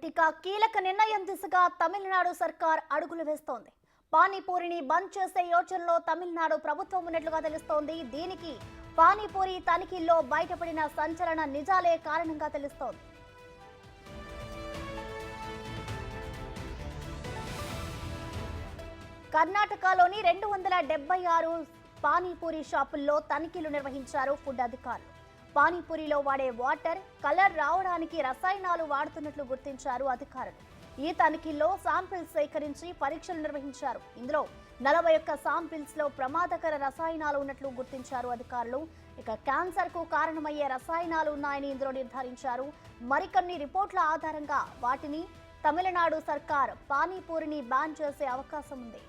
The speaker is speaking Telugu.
రైట్, ఇక కీలక నిర్ణయం దిశగా తమిళనాడు సర్కార్ అడుగులు వేస్తోంది. పానీపూరిని బంద్ చేసే యోచనలో తమిళనాడు ప్రభుత్వం ఉన్నట్లుగా తెలుస్తోంది. దీనికి పానీపూరి తనిఖీల్లో బయటపడిన సంచలన నిజాలే కారణంగా తెలుస్తోంది. కర్ణాటకలోని 276 పానీపూరి షాపుల్లో తనిఖీలు నిర్వహించారు ఫుడ్ అధికారులు. పానీపూరిలో వాడే వాటర్ కలర్ రావడానికి రసాయనాలు వాడుతున్నట్లు గుర్తించారు అధికారులు. ఈ తనిఖీల్లో శాంపిల్స్ సేకరించి పరీక్షలు నిర్వహించారు. ఇందులో 41 శాంపిల్స్ లో ప్రమాదకర రసాయనాలు ఉన్నట్లు గుర్తించారు అధికారులు. ఇక క్యాన్సర్ కు కారణమయ్యే రసాయనాలు ఉన్నాయని ఇందులో నిర్ధారించారు. మరికొన్ని రిపోర్ట్ల ఆధారంగా వాటిని తమిళనాడు సర్కార్ పానీపూరిని బ్యాన్ చేసే అవకాశం ఉంది.